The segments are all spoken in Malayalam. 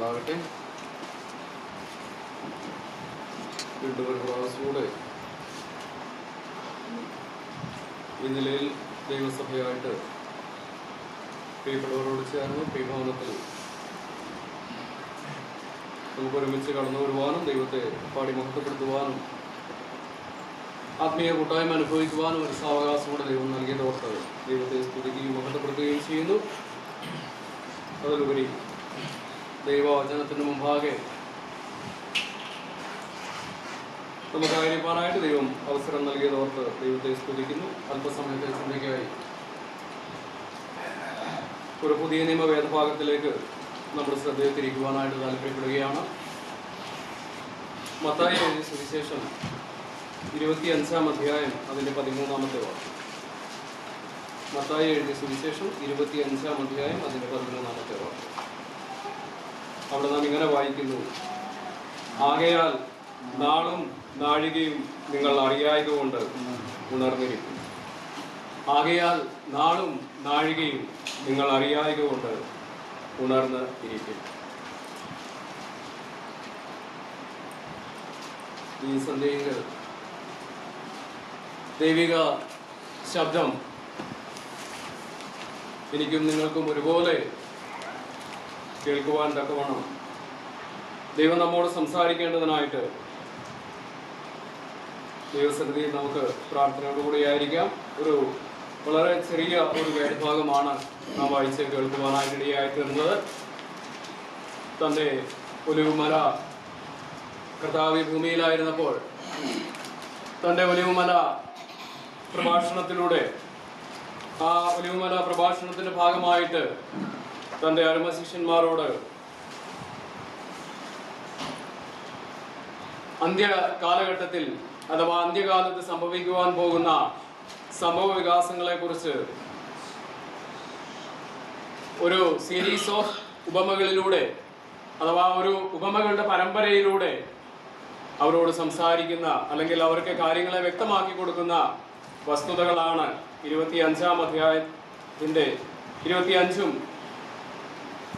ഉണ്ടാകട്ടെ. വീണ്ടും ഒരു പ്രാവശ്യമൂടെ ഈ നിലയിൽ ദൈവസഭയായിട്ട് പ്രിയപ്പെട്ടവരോട് ചേർന്ന് പ്രിയഭവനത്തിൽ നമുക്ക് ഒരുമിച്ച് കടന്നു വരുവാനും ദൈവത്തെ പാടി മഹത്വപ്പെടുത്തുവാനും ആത്മീയ കൂട്ടായ്മ അനുഭവിക്കുവാനും ഒരു സാവകാശം കൂടെ ദൈവം നൽകിയതോർത്ത് ദൈവത്തെ സ്തുതിക്കുകയും മഹത്വപ്പെടുത്തുകയും ചെയ്യുന്നു. അതിലുപരി ദൈവവചനത്തിന് മുമ്പാകെ നമുക്കായിരിക്കാനായിട്ട് ദൈവം അവസരം നൽകിയതോർത്ത് ദൈവത്തെ സ്തുതിക്കുന്നു. അല്പസമയത്തെ ചിന്തയ്ക്കായി ഒരു പുതിയ നിയമ വേദഭാഗത്തിലേക്ക് നമ്മുടെ ശ്രദ്ധയെ തിരിക്കുവാനായിട്ട് താല്പര്യപ്പെടുകയാണ്. മത്തായി എഴുതിയ സുവിശേഷം 25-ാം അധ്യായം അതിൻ്റെ 13-ാമത്തെ വാക്യം. മത്തായി എഴുതിയ സുവിശേഷം 25-ാം അധ്യായം അതിൻ്റെ 13-ാമത്തെ വാക്യം. അവിടെ നാം ഇങ്ങനെ വായിക്കുന്നു: ആകയാൽ നാളും നാഴികയും നിങ്ങൾ അറിയായക കൊണ്ട് ഉണർന്നിരിക്കും. ആകയാൽ നാളും നാഴികയും നിങ്ങൾ അറിയായക കൊണ്ട് ഉണർന്ന് ഇരിക്കും. ഈ സന്ധ്യയിൽ ദൈവിക ശബ്ദം എനിക്കും നിങ്ങൾക്കും ഒരുപോലെ കേൾക്കുവാൻ തക്കവണ്ണം ദൈവം നമ്മോട് സംസാരിക്കേണ്ടതിനായിട്ട് ദൈവസന്നിധിയിൽ നമുക്ക് പ്രാർത്ഥനയോടുകൂടി ആയിരിക്കാം. ഒരു വളരെ ചെറിയ ഒരു വേദഭാഗമാണ് നാം വായിച്ച് കേൾക്കുവാനായിട്ട് ഇടയായിത്തീർന്നത്. തൻ്റെ ഒലിവുമല കർത്താവ് ഭൂമിയിലായിരുന്നപ്പോൾ തൻ്റെ ഒലിവുമല പ്രഭാഷണത്തിലൂടെ ആ ഒലിവുമല പ്രഭാഷണത്തിൻ്റെ ഭാഗമായിട്ട് തൻ്റെ അരുമശിഷ്യന്മാരോട് അന്ത്യ കാലഘട്ടത്തിൽ അഥവാ അന്ത്യകാലത്ത് സംഭവിക്കുവാൻ പോകുന്ന സംഭവ വികാസങ്ങളെക്കുറിച്ച് ഒരു സീരീസ് ഓഫ് ഉപമകളിലൂടെ അഥവാ ഒരു ഉപമകളുടെ പരമ്പരയിലൂടെ അവരോട് സംസാരിക്കുന്ന അല്ലെങ്കിൽ അവർക്ക് കാര്യങ്ങളെ വ്യക്തമാക്കി കൊടുക്കുന്ന വസ്തുതകളാണ് 25-ാം അധ്യായത്തിൻ്റെ 25-ഉം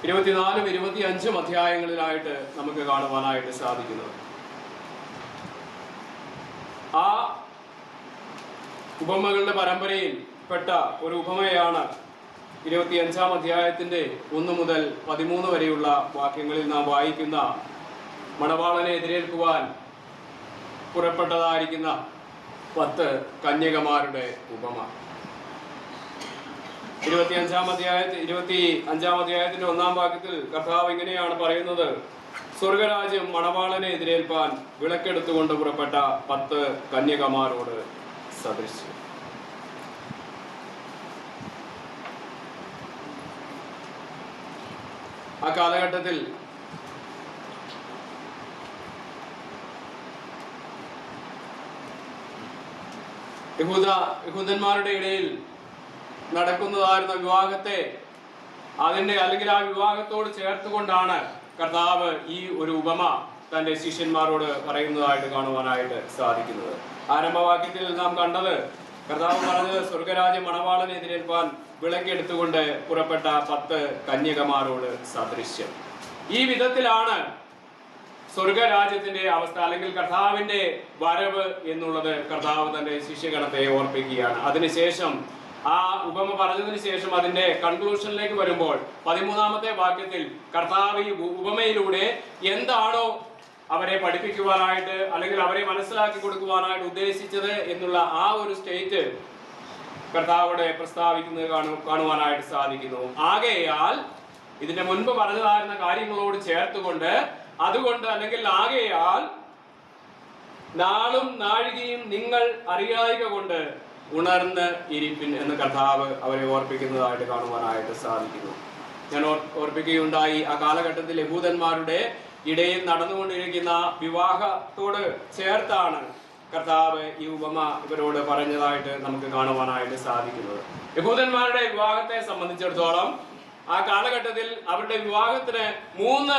24-ഉം 25-ഉം അധ്യായങ്ങളിലായിട്ട് നമുക്ക് കാണുവാനായിട്ട് സാധിക്കുന്നത്. ആ ഉപമകളുടെ പരമ്പരയിൽ പെട്ട ഒരു ഉപമയാണ് 25-ാം അധ്യായത്തിൻ്റെ 1 മുതൽ 13 വരെയുള്ള വാക്യങ്ങളിൽ നാം വായിക്കുന്ന മണവാളനെ എതിരേൽക്കുവാൻ പുറപ്പെട്ടതായിരിക്കുന്ന 10 കന്യകമാരുടെ ഉപമ. 25-ാം അധ്യായത്തിന്റെ 1-ാം വാക്യത്തിൽ കർത്താവ് ഇങ്ങനെയാണ് പറയുന്നത്: സ്വർഗരാജ്യം മണവാളനെ എതിരേൽപ്പാൻ വിളക്കെടുത്തുകൊണ്ട് പുറപ്പെട്ട 10 കന്യകമാരോട് സദൃശ്യം. ആ കാലഘട്ടത്തിൽ യഹൂദന്മാരുടെ ഇടയിൽ നടക്കുന്നതായിരുന്ന വിവാഹത്തെ അല്ലെങ്കിൽ ആ വിവാഹത്തോട് ചേർത്തുകൊണ്ടാണ് കർത്താവ് ഈ ഒരു ഉപമ തൻ്റെ ശിഷ്യന്മാരോട് പറയുന്നതായിട്ട് കാണുവാനായിട്ട് സാധിക്കുന്നത്. ആരംഭവാക്യത്തിൽ നാം കണ്ടത് കർത്താവ് പറഞ്ഞത് സ്വർഗരാജ്യം മണവാളനെ എതിരേൽപ്പാൻ വിളക്കെടുത്തുകൊണ്ട് പുറപ്പെട്ട 10 കന്യകമാരോട് സദൃശ്യം. ഈ വിധത്തിലാണ് സ്വർഗരാജ്യത്തിന്റെ അവസ്ഥ അല്ലെങ്കിൽ കർത്താവിന്റെ വരവ് എന്നുള്ളത് കർത്താവ് തന്റെ ശിഷ്യഗണത്തെ ഓർപ്പിക്കുകയാണ്. അതിനുശേഷം ആ ഉപമ പറഞ്ഞതിന് ശേഷം അതിന്റെ കൺക്ലൂഷനിലേക്ക് വരുമ്പോൾ 13-ാമത്തെ വാക്യത്തിൽ കർത്താവ് ഈ ഉപമയിലൂടെ എന്താണോ അവരെ പഠിപ്പിക്കുവാനായിട്ട് അല്ലെങ്കിൽ അവരെ മനസ്സിലാക്കി കൊടുക്കുവാനായിട്ട് ഉദ്ദേശിച്ചത് എന്നുള്ള ആ ഒരു സ്റ്റേറ്റ് കർത്താവിടെ പ്രസ്താവിക്കുന്നത് കാണുവാനായിട്ട് സാധിക്കുന്നു. ആകയാൽ ഇതിന്റെ മുൻപ് പറഞ്ഞതായിരുന്ന കാര്യങ്ങളോട് ചേർത്തുകൊണ്ട് അതുകൊണ്ട് അല്ലെങ്കിൽ ആകയാൽ നാളും നാഴികയും നിങ്ങൾ അറിയായിക കൊണ്ട് ഉണർന്ന് ഇരിപ്പിൻ എന്ന് കർത്താവ് അവരെ ഓർപ്പിക്കുന്നതായിട്ട് കാണുവാനായിട്ട് സാധിക്കുന്നു. ഞാൻ ഓർപ്പിക്കുകയുണ്ടായി, ആ കാലഘട്ടത്തിൽ യഹൂദന്മാരുടെ ഇടയിൽ നടന്നുകൊണ്ടിരിക്കുന്ന വിവാഹത്തോട് ചേർത്താണ് കർത്താവ് ഈ ഉപമ ഇവരോട് പറഞ്ഞതായിട്ട് നമുക്ക് കാണുവാനായിട്ട് സാധിക്കുന്നത്. യഹൂദന്മാരുടെ വിവാഹത്തെ സംബന്ധിച്ചിടത്തോളം ആ കാലഘട്ടത്തിൽ അവരുടെ വിവാഹത്തിന് 3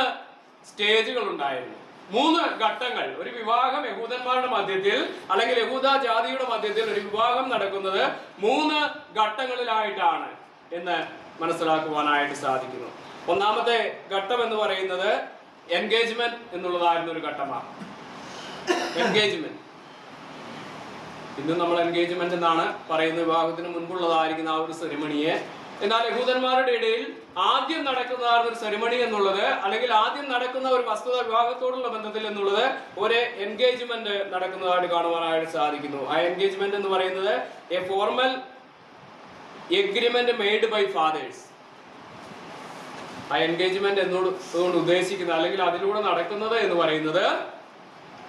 സ്റ്റേജുകൾ ഉണ്ടായിരുന്നു, 3 ഘട്ടങ്ങൾ. ഒരു വിവാഹം യഹൂദന്മാരുടെ മധ്യത്തിൽ അല്ലെങ്കിൽ യഹൂദ ജാതിയുടെ മധ്യത്തിൽ ഒരു വിവാഹം നടക്കുന്നത് 3 ഘട്ടങ്ങളിലായിട്ടാണ് എന്ന് മനസ്സിലാക്കുവാനായിട്ട് സാധിക്കുന്നു. ഒന്നാമത്തെ ഘട്ടം എന്ന് പറയുന്നത് എൻഗേജ്മെന്റ് എന്നുള്ളതായിരുന്ന ഒരു ഘട്ടമാണ്. എൻഗേജ്മെന്റ്, ഇന്നും നമ്മൾ എൻഗേജ്മെന്റ് എന്നാണ് പറയുന്നത്, വിവാഹത്തിന് മുൻപുള്ളതായിരിക്കുന്ന ആ ഒരു സെറിമണിയെ. എന്നാൽ യഹൂദന്മാരുടെ ഇടയിൽ ആദ്യം നടക്കുന്നതായിരുന്ന ഒരു സെറിമണി എന്നുള്ളത്, അല്ലെങ്കിൽ ആദ്യം നടക്കുന്ന ഒരു വസ്തുത വിവാഹത്തോടുള്ള ബന്ധത്തിൽ എന്നുള്ളത് ഒരു എൻഗേജ്മെന്റ് നടക്കുന്നതായിട്ട് കാണുവാനായിട്ട് സാധിക്കുന്നു. ആ എൻഗേജ്മെന്റ് എന്ന് പറയുന്നത് a formal agreement made by fathers. ആ എൻഗേജ്മെന്റ് എന്നതുകൊണ്ട് ഉദ്ദേശിക്കുന്നത്, അല്ലെങ്കിൽ അതിലൂടെ നടക്കുന്നത് എന്ന് പറയുന്നത്,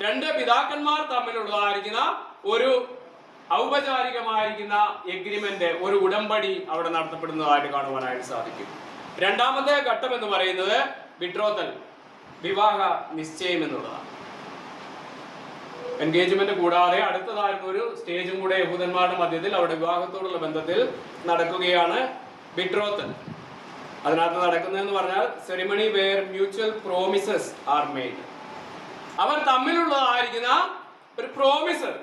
രണ്ട് പിതാക്കന്മാർ തമ്മിലുള്ളതായിരിക്കുന്ന ഒരു ഔപചാരികമായിരിക്കുന്ന എഗ്രിമെന്റ്, ഒരു ഉടമ്പടി അവിടെ നടത്തപ്പെടുന്നതായിട്ട് കാണുവാനായിട്ട് സാധിക്കും. രണ്ടാമത്തെ ഘട്ടം എന്ന് പറയുന്നത് ബിട്രോത്തൽ, വിവാഹ നിശ്ചയം എന്നുള്ളതാണ്. എൻഗേജ്മെന്റ് കൂടാതെ അടുത്തതായിരുന്ന ഒരു സ്റ്റേജും കൂടെ യഹൂദന്മാരുടെ മധ്യത്തിൽ അവിടെ വിവാഹത്തോടുള്ള ബന്ധത്തിൽ നടക്കുകയാണ് ബിട്രോത്തൽ. അതിനകത്ത് നടക്കുന്നതെന്ന് പറഞ്ഞാൽ ceremony where mutual promises are made. അവർ തമ്മിലുള്ളതായിരിക്കുന്ന ഒരു പ്രോമിസ്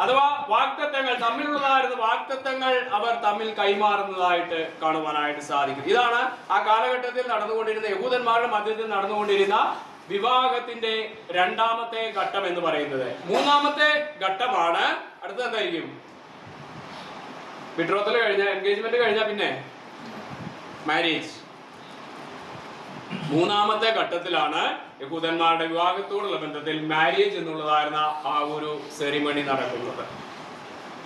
അഥവാ വാഗ്ദത്തങ്ങൾ, തമ്മിലുള്ളതായിരുന്ന വാഗ്ദത്തങ്ങൾ അവർ തമ്മിൽ കൈമാറുന്നതായിട്ട് കാണുവാനായിട്ട് സാധിക്കും. ഇതാണ് ആ കാലഘട്ടത്തിൽ നടന്നുകൊണ്ടിരുന്ന, യഹൂദന്മാരുടെ മധ്യത്തിൽ നടന്നുകൊണ്ടിരുന്ന വിവാഹത്തിന്റെ രണ്ടാമത്തെ ഘട്ടം എന്ന് പറയുന്നത്. മൂന്നാമത്തെ ഘട്ടമാണ് അടുത്തത് എന്തായിരിക്കും? ബിട്രോത്തൽ കഴിഞ്ഞ, എൻഗേജ്മെന്റ് കഴിഞ്ഞാൽ പിന്നെ മാരേജ്. മൂന്നാമത്തെ ഘട്ടത്തിലാണ് യഹൂദന്മാരുടെ വിവാഹത്തോടുള്ള ബന്ധത്തിൽ മാരേജ് എന്നുള്ളതായിരുന്ന ആ ഒരു സെറിമണി നടക്കുന്നത്.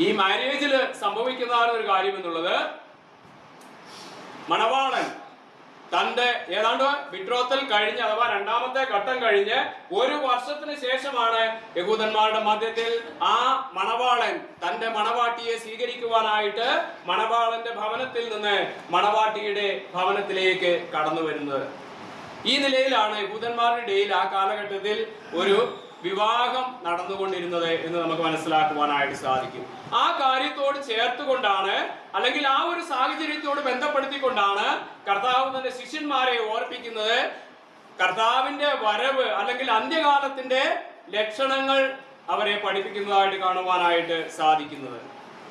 ഈ മാരേജിൽ സംഭവിക്കുന്നതാണ് ഒരു കാര്യം എന്നുള്ളത്, മണവാളൻ തന്റെ ഏതാണ്ട് ബിട്രോത്തൽ കഴിഞ്ഞ്, അഥവാ രണ്ടാമത്തെ ഘട്ടം കഴിഞ്ഞ് 1 വർഷത്തിന് ശേഷമാണ് യഹൂദന്മാരുടെ മധ്യത്തിൽ ആ മണവാളൻ തന്റെ മണവാട്ടിയെ സ്വീകരിക്കുവാനായിട്ട് മണവാളന്റെ ഭവനത്തിൽ നിന്ന് മണവാട്ടിയുടെ ഭവനത്തിലേക്ക് കടന്നു വരുന്നത്. ഈ നിലയിലാണ് യഹൂദന്മാരുടെ ഇടയിൽ ആ കാലഘട്ടത്തിൽ ഒരു വിവാഹം നടന്നുകൊണ്ടിരുന്നത് എന്ന് നമുക്ക് മനസ്സിലാക്കുവാനായിട്ട് സാധിക്കും. ആ കാര്യത്തോട് ചേർത്തുകൊണ്ടാണ്, അല്ലെങ്കിൽ ആ ഒരു സാഹചര്യത്തോട് ബന്ധപ്പെടുത്തിക്കൊണ്ടാണ് കർത്താവ് തന്റെ ശിഷ്യന്മാരെ ഓർപ്പിക്കുന്നത്. കർത്താവിന്റെ വരവ് അല്ലെങ്കിൽ അന്ത്യകാലത്തിന്റെ ലക്ഷണങ്ങൾ അവരെ പഠിപ്പിക്കുന്നതായിട്ട് കാണുവാനായിട്ട് സാധിക്കുന്നത്.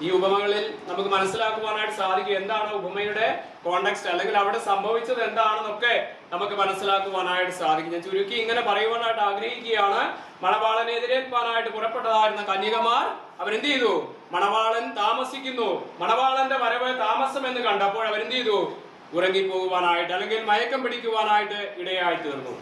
ഈ ഉപമകളിൽ നമുക്ക് മനസ്സിലാക്കുവാനായിട്ട് സാധിക്കും എന്താണ് ഉപമയുടെ കോണ്ടെക്സ്റ്റ്, അല്ലെങ്കിൽ അവിടെ സംഭവിച്ചത് എന്താണെന്നൊക്കെ നമുക്ക് മനസ്സിലാക്കുവാനായിട്ട് സാധിക്കും. ഞാൻ ചുരുക്കി ഇങ്ങനെ പറയുവാനായിട്ട് ആഗ്രഹിക്കുകയാണ്. മണവാളനെ എതിരേൽക്കാനായിട്ട് പുറപ്പെട്ടതായിരുന്ന കന്യകമാർ അവരെന്ത് ചെയ്തു? മണവാളൻ താമസിക്കുന്നു, മണവാളന്റെ വരവ് താമസം എന്ന് കണ്ടപ്പോൾ അവരെന്ത് ചെയ്തു? ഉറങ്ങിപ്പോകുവാനായിട്ട്, അല്ലെങ്കിൽ മയക്കം പിടിക്കുവാനായിട്ട് ഇടയായി തീർന്നു.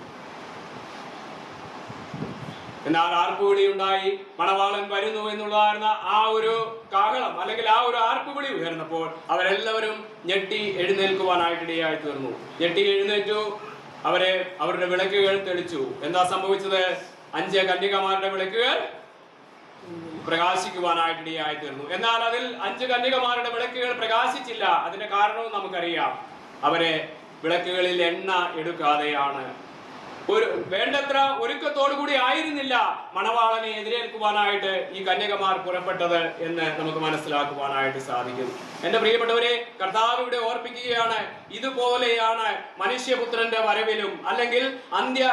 എന്നാൽ ആർപ്പുവിളി ഉണ്ടായി, മണവാളൻ വരുന്നു എന്നുള്ളതായിരുന്ന ആ ഒരു കാഹളം, അല്ലെങ്കിൽ ആ ഒരു ആർപ്പുവിളി ഉയർന്നപ്പോൾ അവരെല്ലാവരും ഞെട്ടി എഴുന്നേൽക്കുവാനായിട്ട് ഇടയായി തീർന്നു. ഞെട്ടി എഴുന്നേറ്റു, അവരുടെ വിളക്കുകൾ തെളിച്ചു. എന്താ സംഭവിച്ചത്? 5 കന്യകമാരുടെ വിളക്കുകൾ പ്രകാശിക്കുവാനായിട്ട് ഇടയായി തീർന്നു. എന്നാൽ അതിൽ 5 കന്യകമാരുടെ വിളക്കുകൾ പ്രകാശിച്ചില്ല. അതിന്റെ കാരണവും നമുക്കറിയാം. അവരെ വിളക്കുകളിൽ എണ്ണ എടുക്കാതെയാണ്, ഒരു വേണ്ടത്ര ഒരുക്കത്തോടു കൂടി ആയിരുന്നില്ല മണവാളനെ എതിരേൽക്കുവാനായിട്ട് ഈ കന്യകമാർ പുറപ്പെട്ടത് എന്ന് നമുക്ക് മനസ്സിലാക്കുവാനായിട്ട് സാധിക്കും. എന്റെ പ്രിയപ്പെട്ടവരെ, കർത്താവ് ഇവിടെ ഓർപ്പിക്കുകയാണ്, ഇതുപോലെയാണ് മനുഷ്യപുത്രന്റെ വരവിലും അല്ലെങ്കിൽ അന്ത്യ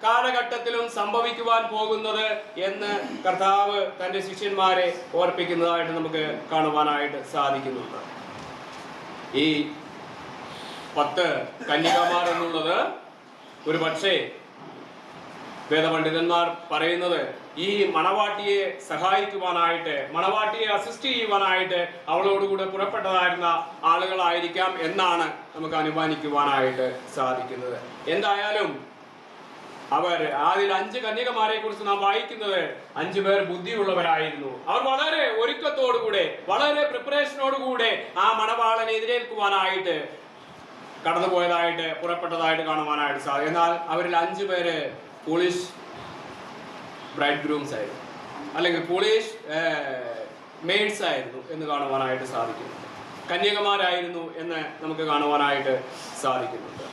കാലഘട്ടത്തിലും സംഭവിക്കുവാൻ പോകുന്നത് എന്ന് കർത്താവ് തന്റെ ശിഷ്യന്മാരെ ഓർപ്പിക്കുന്നതായിട്ട് നമുക്ക് കാണുവാനായിട്ട് സാധിക്കുന്നുണ്ട്. ഈ 10 കന്യകമാർ എന്നുള്ളത് ഒരു പക്ഷേ വേദപണ്ഡിതന്മാർ പറയുന്നത് ഈ മണവാട്ടിയെ സഹായിക്കുവാനായിട്ട്, മണവാട്ടിയെ അസിസ്റ്റ് ചെയ്യുവാനായിട്ട് അവളോടുകൂടെ പുറപ്പെട്ടതായിരുന്ന ആളുകളായിരിക്കാം എന്നാണ് നമുക്ക് അനുമാനിക്കുവാനായിട്ട് സാധിക്കുന്നത്. എന്തായാലും അതിൽ 5 കന്യകമാരെ കുറിച്ച് നാം വായിക്കുന്നത് 5 പേർ ബുദ്ധിയുള്ളവരായിരുന്നു. അവർ വളരെ ഒരുക്കത്തോടുകൂടെ, വളരെ പ്രിപ്പറേഷനോടുകൂടെ ആ മണവാളനെ എതിരേൽക്കുവാനായിട്ട് കടന്നുപോയതായിട്ട്, പുറപ്പെട്ടതായിട്ട് കാണുവാനായിട്ട് സാധിക്കും. എന്നാൽ അവരിൽ 5 പേര് ഫൂളിഷ് ബ്രൈഡ് ഗ്രൂംസ് ആയിരുന്നു, അല്ലെങ്കിൽ ഫൂളിഷ് മെയ്ഡ്സ് ആയിരുന്നു എന്ന് കാണുവാനായിട്ട് സാധിക്കുന്നു. കന്യകമാരായിരുന്നു എന്ന് നമുക്ക് കാണുവാനായിട്ട് സാധിക്കുന്നുണ്ട്.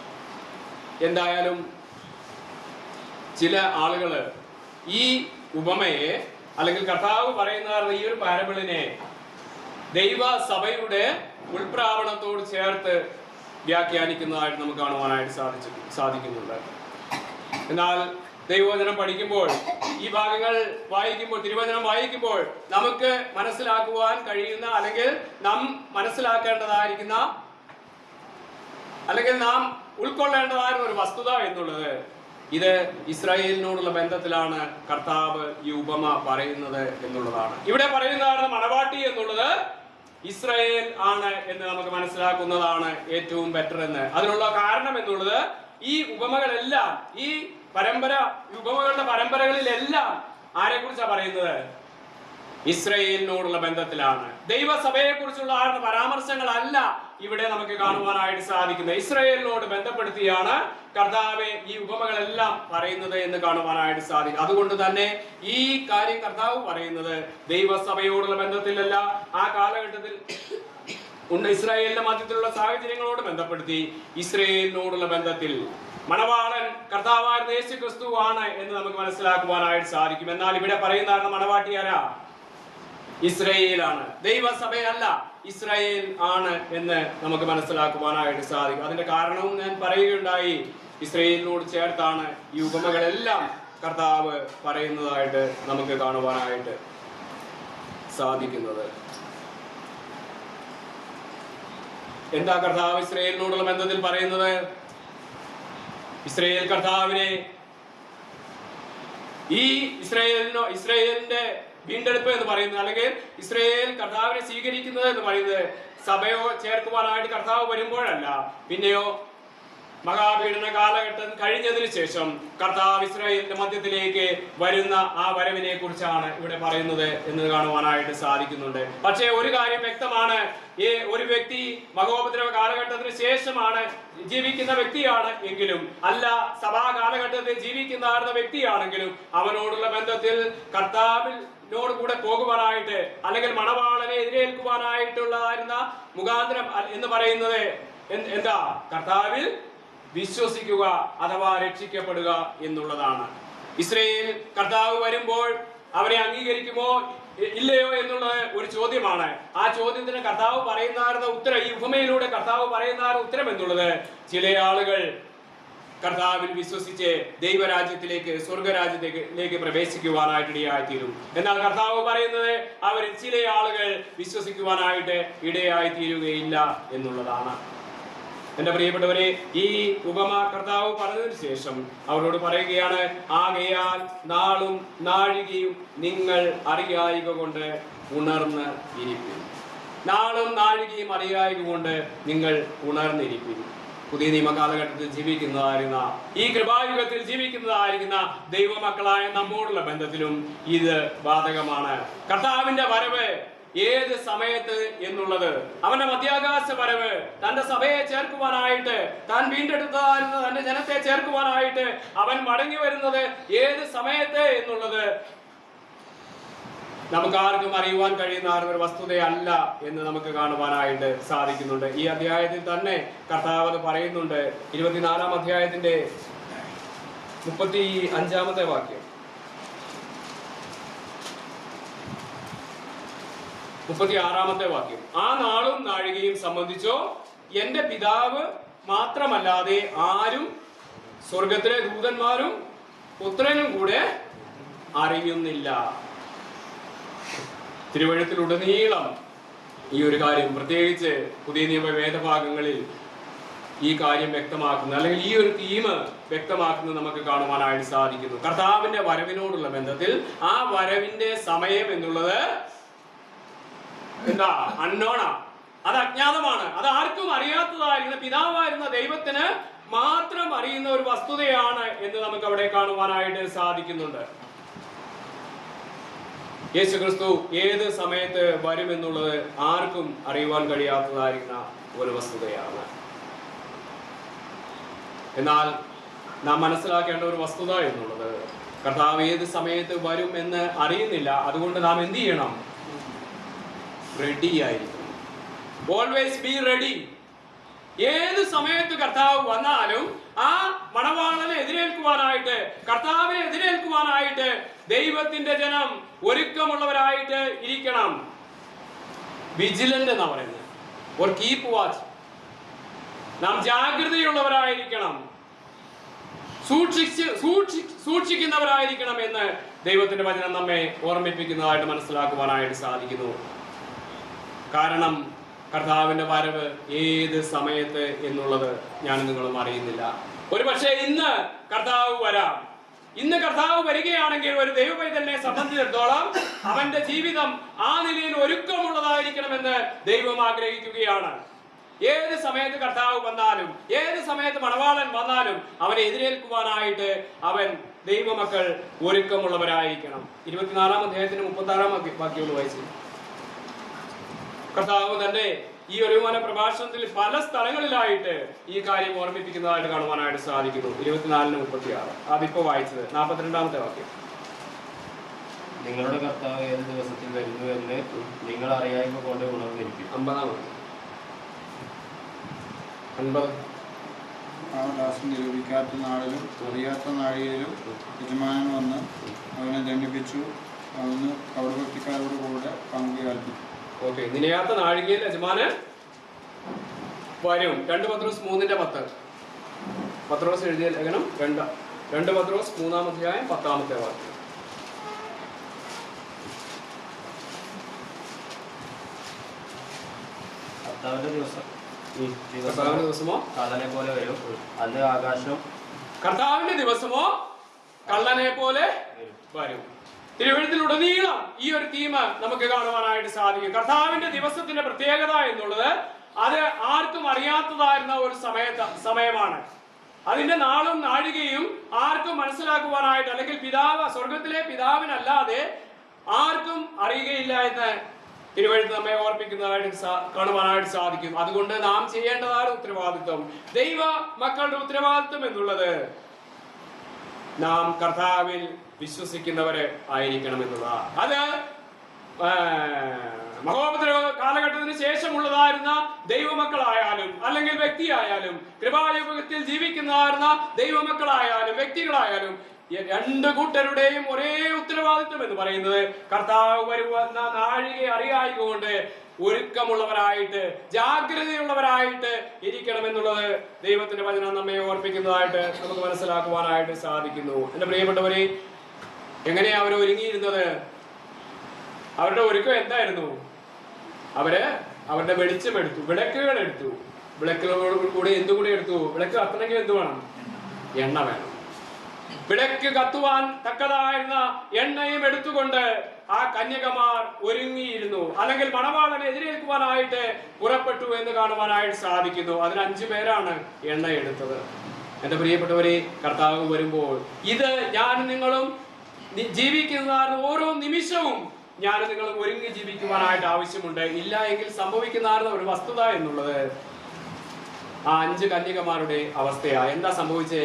എന്തായാലും ചില ആളുകൾ ഈ ഉപമയെ, അല്ലെങ്കിൽ കർത്താവ് പറയുന്ന ഈ ഒരു പാരബിളിനെ ദൈവ സഭയുടെ ഉൾപ്രാവണത്തോട് ചേർത്ത് വ്യാഖ്യാനിക്കുന്നതായിട്ട് നമുക്ക് കാണുവാനായിട്ട് സാധിക്കുന്നുണ്ട്. എന്നാൽ ദൈവവചനം പഠിക്കുമ്പോൾ, ഈ ഭാഗങ്ങൾ വായിക്കുമ്പോൾ, തിരുവചനം വായിക്കുമ്പോൾ നമുക്ക് മനസ്സിലാക്കുവാൻ കഴിയുന്ന, അല്ലെങ്കിൽ നാം മനസ്സിലാക്കേണ്ടതായിരിക്കുന്ന, അല്ലെങ്കിൽ നാം ഉൾക്കൊള്ളേണ്ടതായിരുന്ന ഒരു വസ്തുത എന്നുള്ളത്, ഇത് ഇസ്രായേലിനോടുള്ള ബന്ധത്തിലാണ് കർത്താവ് ഈ ഉപമ പറയുന്നത് എന്നുള്ളതാണ്. ഇവിടെ പറയുന്നതായിരുന്ന മണവാട്ടി എന്നുള്ളത് ഇസ്രായേൽ ആണ് എന്ന് നമുക്ക് മനസ്സിലാക്കുന്നതാണ് ഏറ്റവും ബെറ്റർ എന്ന്. അതിനുള്ള കാരണം എന്നുള്ളത്, ഈ ഉപമകളെല്ലാം, ഈ ഉപമകളുടെ പരമ്പരകളിലെല്ലാം ആരെ കുറിച്ചാണ് പറയുന്നത്? ഇസ്രായേലിനോടുള്ള ബന്ധത്തിലാണ്. ദൈവസഭയെ കുറിച്ചുള്ള പരാമർശങ്ങളല്ല ഇവിടെ നമുക്ക് കാണുവാനായിട്ട് സാധിക്കുന്നത്. ഇസ്രായേലിനോട് ബന്ധപ്പെടുത്തിയാണ് കർത്താവ് ഈ ഉപമകളെല്ലാം പറയുന്നത് എന്ന് കാണുവാനായിട്ട് സാധിക്കും. അതുകൊണ്ട് തന്നെ ഈ കാര്യം കർത്താവ് പറയുന്നത് ദൈവസഭയോടുള്ള ബന്ധത്തിലല്ല, ആ കാലഘട്ടത്തിൽ ഇസ്രായേലിന്റെ മധ്യത്തിലുള്ള സാഹചര്യങ്ങളോട് ബന്ധപ്പെടുത്തി ഇസ്രായേലിനോടുള്ള ബന്ധത്തിൽ മണവാളൻ കർത്താവായിരുന്ന യേശു ക്രിസ്തു ആണ് എന്ന് നമുക്ക് മനസ്സിലാക്കുവാനായിട്ട് സാധിക്കും. എന്നാൽ ഇവിടെ പറയുന്ന മണവാട്ടി ആരാ? ഇസ്രായേലാണ്, ദൈവസഭയല്ല, ഇസ്രായേൽ ആണ് എന്ന് നമുക്ക് മനസ്സിലാക്കുവാനായിട്ട് സാധിക്കും. അതിന്റെ കാരണവും ഞാൻ പറയുകയുണ്ടായി. ഇസ്രായേലിനോട് ചേർത്താണ് ഈ ഉപമകളെല്ലാം കർത്താവ് പറയുന്നതായിട്ട് നമുക്ക് കാണുവാനായിട്ട് സാധിക്കുന്നത്. എന്താ കർത്താവ് ഇസ്രായേലിനോടുള്ള ബന്ധത്തിൽ പറയുന്നത്? ഇസ്രായേൽ കർത്താവിനെ, ഈ ഇസ്രായേലിന്റെ വീണ്ടെടുപ്പ് എന്ന് പറയുന്നത്, അല്ലെങ്കിൽ ഇസ്രായേൽ കർത്താവിനെ സ്വീകരിക്കുന്നത് എന്ന് പറയുന്നത് സഭയോ ചേർക്കുവാനായിട്ട് കർത്താവ് വരുമ്പോഴല്ല, പിന്നെയോ മഹാപീഡന കാലഘട്ടം കഴിഞ്ഞതിന് ശേഷം കർത്താവ് ഇസ്രായേലിന്റെ മധ്യത്തിലേക്ക് വരുന്ന ആ വരവിനെ കുറിച്ചാണ് ഇവിടെ പറയുന്നത് എന്ന് കാണുവാനായിട്ട് സാധിക്കുന്നുണ്ട്. പക്ഷേ ഒരു കാര്യം വ്യക്തമാണ്, ഒരു വ്യക്തി മഹോപദ്രവ കാലഘട്ടത്തിന് ശേഷമാണ് ജീവിക്കുന്ന വ്യക്തിയാണ് എങ്കിലും, അല്ല സഭാ കാലഘട്ടത്തിൽ ജീവിക്കുന്ന വ്യക്തിയാണെങ്കിലും, അവനോടുള്ള ബന്ധത്തിൽ കർത്താവിനോട് കൂടെ പോകുവാനായിട്ട്, അല്ലെങ്കിൽ മണവാളനെ എതിരേൽക്കുവാനായിട്ടുള്ളതായിരുന്ന മുഖാന്തരം എന്ന് പറയുന്നത് എന്താ? കർത്താവിൽ വിശ്വസിക്കുക അഥവാ രക്ഷിക്കപ്പെടുക എന്നുള്ളതാണ്. ഇസ്രായേൽ കർത്താവ് വരുമ്പോൾ അവരെ അംഗീകരിക്കുമോ ഇല്ലയോ എന്നുള്ളത് ഒരു ചോദ്യമാണ്. ആ ചോദ്യത്തിന് കർത്താവ് പറയുന്ന ഉത്തരം, ഈ ഉപമയിലൂടെ കർത്താവ് പറയുന്ന ഉത്തരം എന്നുള്ളത്, ചില ആളുകൾ കർത്താവിൽ വിശ്വസിച്ച് ദൈവരാജ്യത്തിലേക്ക്, സ്വർഗരാജ്യത്തിലേക്ക് പ്രവേശിക്കുവാനായിട്ട് ഇടയായിത്തീരും. എന്നാൽ കർത്താവ് പറയുന്നത് അവരിൽ ചില ആളുകൾ വിശ്വസിക്കുവാനായിട്ട് ഇടയായിത്തീരുകയില്ല എന്നുള്ളതാണ്. എന്റെ പ്രിയപ്പെട്ടവരെ, ഈ ഉപമ കർത്താവ് പറഞ്ഞതിന് ശേഷം അവരോട് പറയുകയാണ്, ആകയാൽ നാളും നാഴികയും നിങ്ങൾ അറിയായിക കൊണ്ട് ഉണർന്ന് ഇരിപ്പിൻ. നാളും നാഴികയും അറിയായിക കൊണ്ട് നിങ്ങൾ ഉണർന്നിരിപ്പിൻ. പുതിയ നിയമ കാലഘട്ടത്തിൽ ജീവിക്കുന്നതായിരുന്ന, ഈ കൃപായുഗത്തിൽ ജീവിക്കുന്നതായിരിക്കുന്ന ദൈവമക്കളായ നമ്മോടുള്ള ബന്ധത്തിലും ഇത് ബാധകമാണ്. കർത്താവിന്റെ വരവ് ഏത് സമയത്ത് എന്നുള്ളത്, അവന്റെ മധ്യാകാശ വരവ്, തന്റെ സഭയെ ചേർക്കുവാനായിട്ട്, താൻ വീണ്ടെടുത്തതായിരുന്ന തന്റെ ജനത്തെ ചേർക്കുവാനായിട്ട് അവൻ മടങ്ങി വരുന്നത് ഏത് സമയത്ത് എന്നുള്ളത് നമുക്ക് ആർക്കും അറിയുവാൻ കഴിയുന്ന ഒരു വസ്തുതയല്ല എന്ന് നമുക്ക് കാണുവാനായിട്ട് സാധിക്കുന്നുണ്ട്. ഈ അധ്യായത്തിൽ തന്നെ കർത്താവ് പറയുന്നുണ്ട്. 24-ാം അധ്യായത്തിന്റെ 35-ാമത്തെ വാക്യം, 36-ാമത്തെ വാക്യം, ആ നാളും നാഴികയും സംബന്ധിച്ചോ എന്റെ പിതാവ് മാത്രമല്ലാതെ ആരും സ്വർഗത്തിലെ ദൂതന്മാരും പുത്രനും കൂടെ അറിയുന്നില്ല. തിരുവഴുത്തിലുടനീളം ഈ ഒരു കാര്യം, പ്രത്യേകിച്ച് പുതിയ നിയമ വേദഭാഗങ്ങളിൽ ഈ കാര്യം വ്യക്തമാക്കുന്നു, അല്ലെങ്കിൽ ഈ ഒരു തീം വ്യക്തമാക്കുന്നത് നമുക്ക് കാണുവാനായിട്ട് സാധിക്കുന്നു. കർത്താവിന്റെ വരവിനോടുള്ള ബന്ധത്തിൽ ആ വരവിന്റെ സമയം എന്നുള്ളത് എന്താ? അൺനോണാ, അത് അജ്ഞാതമാണ്. അത് ആർക്കും അറിയാത്തതായിരുന്ന, പിതാവായിരുന്ന ദൈവത്തിന് മാത്രം അറിയുന്ന ഒരു വസ്തുതയാണ് എന്ന് നമുക്ക് അവിടെ കാണുവാനായിട്ട് സാധിക്കുന്നുണ്ട്. യേശുക്രിസ്തു ഏത് സമയത്ത് വരുമെന്നുള്ളത് ആർക്കും അറിയുവാൻ കഴിയാത്തതായിരിക്കുന്ന ഒരു വസ്തുതയാണ്. എന്നാൽ നാം മനസ്സിലാക്കേണ്ട ഒരു വസ്തുത എന്നുള്ളത്, കർത്താവ് ഏത് സമയത്ത് വരും എന്ന് അറിയുന്നില്ല. അതുകൊണ്ട് നാം എന്ത് ചെയ്യണം? റെഡി ആയിരിക്കണം. Always be ready. ഏത് സമയത്ത് കർത്താവ് വന്നാലും ആ മണവാളനെ എതിരേൽക്കുവാനായിട്ട്, കർത്താവിനെ എതിരേൽക്കുവാനായിട്ട് ദൈവത്തിന്റെ ജനം ഒരുക്കമുള്ളവരായിട്ട് ഇരിക്കണം. വിജിലന്റ് എന്നാ പറയുന്നത്, ഓർ കീപ്പ് വാച്ച്. നാം ജാഗ്രതയുള്ളവരായിരിക്കണം, സൂക്ഷിക്കുന്നവരായിരിക്കണം എന്ന് ദൈവത്തിന്റെ വചനം നമ്മെ ഓർമ്മിപ്പിക്കുന്നതായിട്ട് മനസ്സിലാക്കുവാനായിട്ട് സാധിക്കുന്നു. കാരണം കർത്താവിന്റെ വരവ് ഏത് സമയത്ത് എന്നുള്ളത് ഞാൻ നിങ്ങളും അറിയുന്നില്ല. ഒരു പക്ഷേ ഇന്ന് കർത്താവ് വരാം. ഇന്ന് കർത്താവ് വരികയാണെങ്കിൽ ഒരു ദൈവപൈതലിനെ സംബന്ധിച്ചിടത്തോളം അവന്റെ ജീവിതം ആ നിലയിൽ ഒരുക്കമുള്ളതായിരിക്കണമെന്ന് ദൈവം ആഗ്രഹിക്കുകയാണ്. ഏത് സമയത്ത് കർത്താവ് വന്നാലും, ഏത് സമയത്ത് മണവാളൻ വന്നാലും അവനെ എതിരേൽക്കുവാനായിട്ട് അവൻ ദൈവമക്കൾ ഒരുക്കമുള്ളവരായിരിക്കണം. 24-ാം അധ്യായത്തിന് 36-ാം വാക്യങ്ങൾ വായിച്ചു. കർത്താവ് തന്റെ ഈ ഒരു പ്രഭാഷണത്തിൽ പല സ്ഥലങ്ങളിലായിട്ട് ഈ കാര്യം ഓർമ്മിപ്പിക്കുന്നതായിട്ട് കാണുവാനായിട്ട് സാധിക്കുന്നു. 24-36 അതിപ്പോ വായിച്ചത് 42-ാമത്തെ വാക്യം. നിങ്ങളുടെ കർത്താവ് ഏത് ദിവസത്തിൽ വരുന്നു എന്ന് നിങ്ങൾ അറിയായ്മ കൊണ്ട് ഉണർന്നിരിക്കും. 50-ാം വാക്യം. 50 ദാസൻ നിരൂപിക്കാത്ത നാളിലും അറിയാത്ത നാഴികയിലും യജമാനൻ വന്ന് അവനെ ദണ്ഡിപ്പിച്ചു. അവന് കൗരഭക്തിക്കാരോട് കൂടെ പങ്കു കൽപ്പിച്ചു. ഓക്കെ, നിലയാത്ത നാഴികയിൽ യജമാനൻ വരും. 2 പത്രോസ് 3:10. പത്രോസ് എഴുതിയ ലേഖനം 2 പത്രോസ് 3-ാം അധ്യായം 10-ാമത്തെ വാക്യം. കർത്താവിന്റെ ദിവസമോ കള്ളനെ പോലെ വരും. അത് ആകാശം കർത്താവിന്റെ ദിവസമോ കള്ളനെ പോലെ വരും. തിരുവഴുത്തിലുടനീളം ഈ ഒരു തീം നമുക്ക് കാണുവാനായിട്ട് സാധിക്കും. കർത്താവിന്റെ ദിവസത്തിന്റെ പ്രത്യേകത എന്നുള്ളത് അത് ആർക്കും അറിയാത്തതായിരുന്ന ഒരു സമയമാണ്. അതിന്റെ നാളും നാഴികയും ആർക്കും മനസ്സിലാക്കുവാനായിട്ട്, അല്ലെങ്കിൽ സ്വർഗത്തിലെ പിതാവിനല്ലാതെ ആർക്കും അറിയുകയില്ല എന്ന് തിരുവഴുത്ത് നമ്മെ ഓർപ്പിക്കുന്നതായിട്ട് കാണുവാനായിട്ട് സാധിക്കും. അതുകൊണ്ട് നാം ചെയ്യേണ്ടതാണ് ഉത്തരവാദിത്വം, ദൈവ മക്കളുടെ ഉത്തരവാദിത്വം എന്നുള്ളത് നാം കർത്താവിൽ വിശ്വസിക്കുന്നവര് ആയിരിക്കണം എന്നുള്ളതാണ്. അത് മഹോപദ്രവ കാലഘട്ടത്തിന് ശേഷമുള്ളതായിരുന്ന ദൈവമക്കളായാലും അല്ലെങ്കിൽ വ്യക്തിയായാലും, കൃപായുഗത്തിൽ ജീവിക്കുന്നതായിരുന്ന ദൈവമക്കളായാലും വ്യക്തികളായാലും, രണ്ട് കൂട്ടരുടെയും ഒരേ ഉത്തരവാദിത്വം എന്ന് പറയുന്നത് കർത്താവ് വരുന്ന നാഴികയെ അറിയായിക്കൊണ്ട് ഒരുക്കമുള്ളവരായിട്ട്, ജാഗ്രതയുള്ളവരായിട്ട് ഇരിക്കണമെന്നുള്ളത് ദൈവത്തിന്റെ വചനം നമ്മെ ഓർപ്പിക്കുന്നതായിട്ട് നമുക്ക് മനസ്സിലാക്കുവാനായിട്ട് സാധിക്കുന്നു. എന്റെ പ്രിയപ്പെട്ടവരെ, എങ്ങനെയാ അവർ ഒരുങ്ങിയിരുന്നത്? അവരുടെ ഒരുക്കം എന്തായിരുന്നു? അവരുടെ വെളിച്ചം എടുത്തു, വിളക്കുകൾ എടുത്തു. വിളക്കുകളോട് കൂടി എന്തുകൂടി എടുത്തു? വിളക്ക് കത്തണമെങ്കിൽ എന്ത് വേണം? എണ്ണ വേണം. വിളക്ക് കത്തുവാൻ തക്കതായിരുന്ന എണ്ണയും എടുത്തുകൊണ്ട് ആ കന്യകമാർ ഒരുങ്ങിയിരുന്നു, അല്ലെങ്കിൽ മണവാളനെ എതിരേൽക്കുവാനായിട്ട് പുറപ്പെട്ടു എന്ന് കാണുവാനായിട്ട് സാധിക്കുന്നു. അതിന് 5 പേരാണ് എണ്ണ എടുത്തത്. എന്റെ പ്രിയപ്പെട്ടവരെ, കർത്താവ് വരുമ്പോൾ ഇത് ഞാൻ നിങ്ങളും ജീവിക്കുന്ന ഓരോ നിമിഷവും ഞാൻ നിങ്ങളും ഒരുങ്ങി ജീവിക്കുവാനായിട്ട് ആവശ്യമുണ്ട്. ഇല്ല എങ്കിൽ സംഭവിക്കുന്ന ഒരു വസ്തുത എന്നുള്ളത് ആ 5 കന്യകമാരുടെ അവസ്ഥയാ. എന്താ സംഭവിച്ചേ?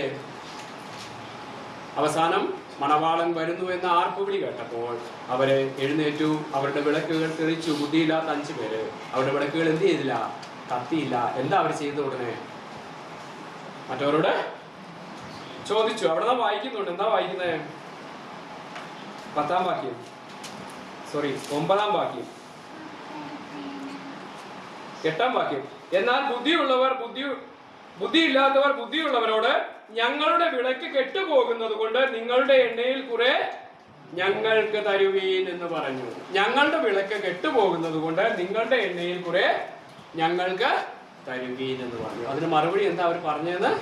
അവസാനം മണവാളൻ വരുന്നു എന്ന ആർപ്പുവിളി കേട്ടപ്പോൾ അവര് എഴുന്നേറ്റു, അവരുടെ വിളക്കുകൾ തെളിച്ചു. ബുദ്ധിയില്ലാത്ത 5 പേര് അവരുടെ വിളക്കുകൾ എന്ത് ചെയ്തില്ല? കത്തിയില്ല. എന്താ അവർ ചെയ്ത ഉടനെ? മറ്റവരോട് ചോദിച്ചു. അവിടെ നാം വായിക്കുന്നുണ്ട്. എന്താ വായിക്കുന്നത്? 9-ാം വാക്യം. എന്നാൽ ബുദ്ധിയില്ലാത്തവർ ബുദ്ധിയുള്ളവരോട്, ഞങ്ങളുടെ വിളക്ക് കെട്ടുപോകുന്നത് കൊണ്ട് നിങ്ങളുടെ എണ്ണയിൽ കുറെ ഞങ്ങൾക്ക് തരുവീൻ എന്ന് പറഞ്ഞു. ഞങ്ങളുടെ വിളക്ക് കെട്ടുപോകുന്നത് കൊണ്ട് നിങ്ങളുടെ എണ്ണയിൽ കുറെ ഞങ്ങൾക്ക് തരുവീൻ എന്ന് പറഞ്ഞു. അതിന് മറുപടി എന്താ അവർ പറഞ്ഞതെന്ന്